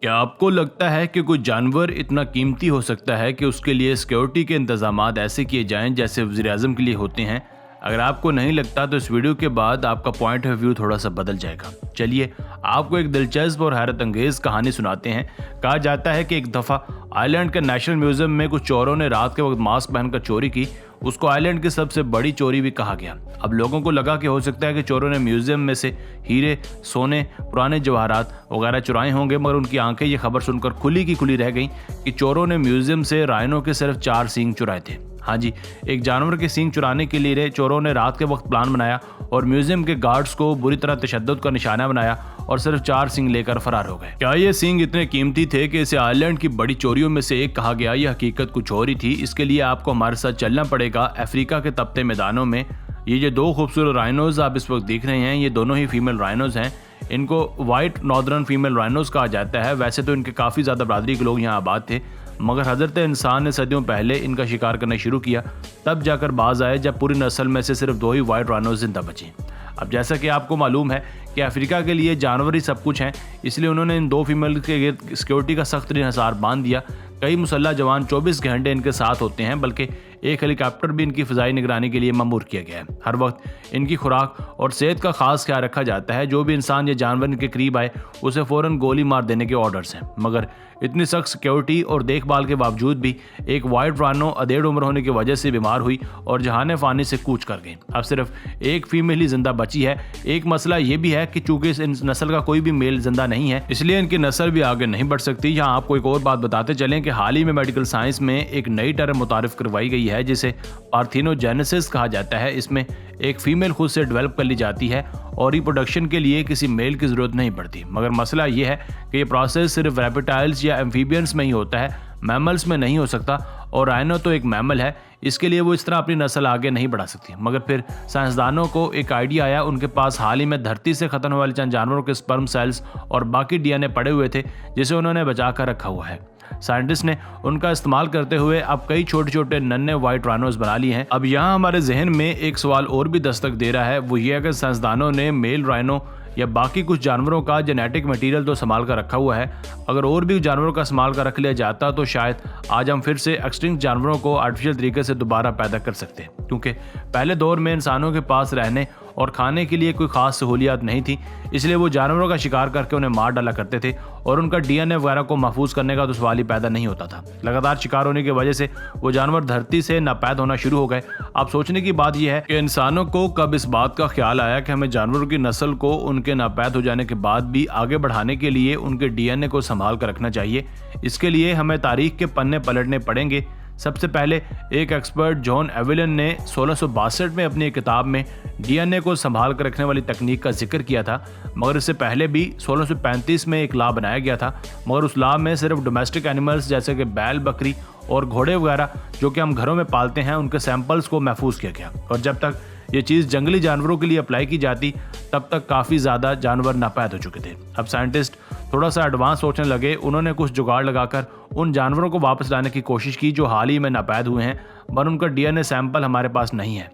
क्या आपको लगता है कि कोई जानवर इतना कीमती हो सकता है कि उसके लिए सिक्योरिटी के इंतजामात ऐसे किए जाएं जैसे वज़ीर-ए-आज़म के लिए होते हैं? अगर आपको नहीं लगता तो इस वीडियो के बाद आपका पॉइंट ऑफ व्यू थोड़ा सा बदल जाएगा। चलिए आपको एक दिलचस्प और हैरत अंगेज कहानी सुनाते हैं। कहा जाता है कि एक दफ़ा आयरलैंड के नेशनल म्यूजियम में कुछ चोरों ने रात के वक्त मास्क पहनकर चोरी की। उसको आयरलैंड की सबसे बड़ी चोरी भी कहा गया। अब लोगों को लगा कि हो सकता है कि चोरों ने म्यूजियम में से हीरे, सोने, पुराने जवाहरात वगैरह चुराए होंगे, मगर उनकी आंखें ये खबर सुनकर खुली की खुली रह गईं कि चोरों ने म्यूजियम से राइनो के सिर्फ 4 सींग चुराए थे। हाँ जी, एक जानवर के सींग चुराने के लिए चोरों ने रात के वक्त प्लान बनाया और म्यूजियम के गार्ड्स को बुरी तरह तशद्दुद का निशाना बनाया और सिर्फ 4 सींग लेकर फरार हो गए। क्या ये सींग इतने कीमती थे कि इसे आयरलैंड की बड़ी चोरियों में से एक कहा गया? यह हकीकत कुछ और ही थी। इसके लिए आपको हमारे साथ चलना पड़ेगा अफ्रीका के तपते मैदानों में। ये जो 2 खूबसूरत राइनोज आप इस वक्त देख रहे हैं, ये दोनों ही फीमेल राइनोज हैं। इनको वाइट नॉर्दर्न फीमेल राइनोज कहा जाता है। वैसे तो इनके काफ़ी ज़्यादा बरादरी के लोग यहाँ आबाद थे, मगर हज़रत इंसान ने सदियों पहले इनका शिकार करना शुरू किया। तब जाकर बाज आए जब पूरी नस्ल में से सिर्फ 2 ही वाइट राइनोज जिंदा बची। अब जैसा कि आपको मालूम है कि अफ्रीका के लिए जानवर ही सब कुछ हैं, इसलिए उन्होंने इन 2 फीमेल के गिर्द सिक्योरिटी का सख्त हिसार बांध दिया। कई मुसल्लह जवान 24 घंटे इनके साथ होते हैं, बल्कि एक हेलीकॉप्टर भी इनकी फ़िज़ाई निगरानी के लिए ममूर किया गया है। हर वक्त इनकी खुराक और सेहत का खास ख्याल रखा जाता है। जो भी इंसान या जानवर इनके करीब आए उसे फ़ौरन गोली मार देने के ऑर्डर्स हैं। मगर इतनी सख्त सिक्योरिटी और देखभाल के बावजूद भी एक वाइट राइनो अधेड़ उम्र होने की वजह से बीमार हुई और जहाने फानी से कूच कर गई। अब सिर्फ एक फीमेल ही जिंदा बची है। एक मसला ये भी है कि चूंकि इस नस्ल का कोई भी मेल जिंदा नहीं है, इसलिए इनकी नस्ल भी आगे नहीं बढ़ सकती। यहाँ आपको एक और बात बताते चलें कि हाल ही में मेडिकल साइंस में एक नई टर्म मुतारिफ करवाई गई है जिसे पार्थेनोजेनेसिस कहा जाता है। इसमें एक फीमेल खुद से डेवलप कर ली जाती है और रिप्रोडक्शन के लिए किसी मेल की ज़रूरत नहीं पड़ती। मगर मसला ये है कि ये प्रोसेस सिर्फ रेप्टाइल्स या एम्फीबियंस में ही होता है, मैमल्स में नहीं हो सकता। और राइनो तो एक मैमल है, इसके लिए वो इस तरह अपनी नस्ल आगे नहीं बढ़ा सकती। मगर फिर साइंसदानों को एक आइडिया आया। उनके पास हाल ही में धरती से ख़त्म होने वाले चंद जानवरों के स्पर्म सेल्स और बाकी डीएनए पड़े हुए थे, जिसे उन्होंने बचा कर रखा हुआ है। साइंटिस्ट ने उनका इस्तेमाल करते हुए अब कई छोटे छोटे नन्हे वाइट राइनोज बना लिए हैं। अब यहाँ हमारे जहन में एक सवाल और भी दस्तक दे रहा है, वो ये है कि साइंसदानों ने मेल राइनो या बाकी कुछ जानवरों का जेनेटिक मटेरियल तो संभाल कर रखा हुआ है। अगर और भी जानवरों का संभाल कर रख लिया जाता तो शायद आज हम फिर से एक्सटिंक्ट जानवरों को आर्टिफिशियल तरीके से दोबारा पैदा कर सकते हैं, क्योंकि पहले दौर में इंसानों के पास रहने और खाने के लिए कोई ख़ास सहूलियात नहीं थी, इसलिए वो जानवरों का शिकार करके उन्हें मार डाला करते थे और उनका डीएनए वगैरह को महफूज करने का तो सवाल ही पैदा नहीं होता था। लगातार शिकार होने की वजह से वो जानवर धरती से नापैद होना शुरू हो गए। अब सोचने की बात यह है कि इंसानों को कब इस बात का ख्याल आया कि हमें जानवरों की नस्ल को उनके नापैद हो जाने के बाद भी आगे बढ़ाने के लिए उनके डीएनए को संभाल कर रखना चाहिए। इसके लिए हमें तारीख के पन्ने पलटने पड़ेंगे। सबसे पहले एक एक्सपर्ट जॉन एविलन ने 1662 में अपनी किताब में डीएनए को संभाल कर रखने वाली तकनीक का जिक्र किया था। मगर इससे पहले भी 1635 में एक लॉ बनाया गया था, मगर उस लॉ में सिर्फ डोमेस्टिक एनिमल्स जैसे कि बैल, बकरी और घोड़े वगैरह जो कि हम घरों में पालते हैं, उनके सैंपल्स को महफूज किया गया। और जब तक ये चीज़ जंगली जानवरों के लिए अप्लाई की जाती तब तक काफ़ी ज़्यादा जानवर नापैद हो चुके थे। अब साइंटिस्ट थोड़ा सा एडवांस सोचने लगे। उन्होंने कुछ जुगाड़ लगाकर उन जानवरों को वापस लाने की कोशिश की जो हाल ही में नापैद हुए हैं, पर उनका डीएनए सैंपल हमारे पास नहीं है।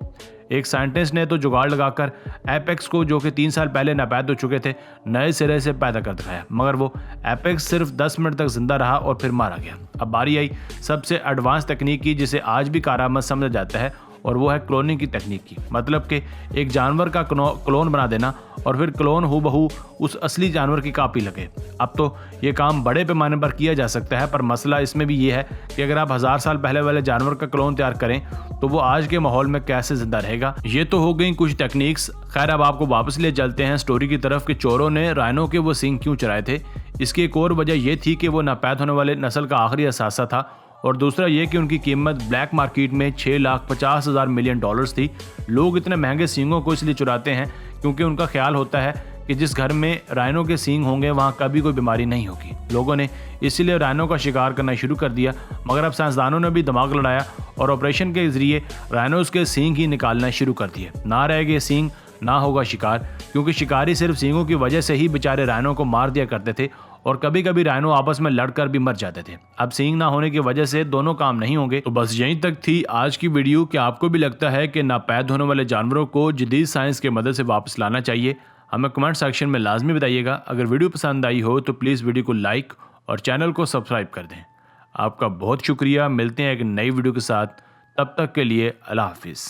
एक साइंटिस्ट ने तो जुगाड़ लगाकर एपेक्स को, जो कि 3 साल पहले नापैद हो चुके थे, नए सिरे से पैदा कर दिखाया, मगर वो एपेक्स सिर्फ 10 मिनट तक जिंदा रहा और फिर मारा गया। अब बारी आई सबसे एडवांस तकनीक की, जिसे आज भी कारआमद समझा जाता है, और वो है क्लोनिंग की तकनीक की। मतलब कि एक जानवर का क्लोन बना देना और फिर क्लोन हूबहू उस असली जानवर की कॉपी लगे। अब तो ये काम बड़े पैमाने पर किया जा सकता है, पर मसला इसमें भी ये है कि अगर आप 1000 साल पहले वाले जानवर का क्लोन तैयार करें तो वो आज के माहौल में कैसे जिंदा रहेगा। ये तो हो गई कुछ टेक्निक्स। खैर, अब आपको वापस ले चलते हैं स्टोरी की तरफ कि चोरों ने राइनो के वो सींग क्यों चुराए थे। इसकी एक और वजह यह थी कि वो नापैद होने वाले नस्ल का आखिरी असासा था, और दूसरा ये कि उनकी कीमत ब्लैक मार्केट में $6,50,000 मिलियन थी। लोग इतने महंगे सींगों को इसलिए चुराते हैं क्योंकि उनका ख्याल होता है कि जिस घर में राइनो के सींग होंगे वहाँ कभी कोई बीमारी नहीं होगी। लोगों ने इसीलिए राइनो का शिकार करना शुरू कर दिया। मगर अब साइंसदानों ने भी दिमाग लड़ाया और ऑपरेशन के जरिए राइनोज के सींग ही निकालना शुरू कर दिए। ना रहेंगे सींग, ना होगा शिकार, क्योंकि शिकारी सिर्फ सींगों की वजह से ही बेचारे राइनो को मार दिया करते थे और कभी कभी राइनो आपस में लड़कर भी मर जाते थे। अब सींग ना होने की वजह से दोनों काम नहीं होंगे। तो बस यहीं तक थी आज की वीडियो। कि आपको भी लगता है कि नापैद होने वाले जानवरों को जदीद साइंस की मदद से वापस लाना चाहिए? हमें कमेंट सेक्शन में लाजमी बताइएगा। अगर वीडियो पसंद आई हो तो प्लीज़ वीडियो को लाइक और चैनल को सब्सक्राइब कर दें। आपका बहुत शुक्रिया। मिलते हैं एक नई वीडियो के साथ, तब तक के लिए अल्लाह हाफिज़।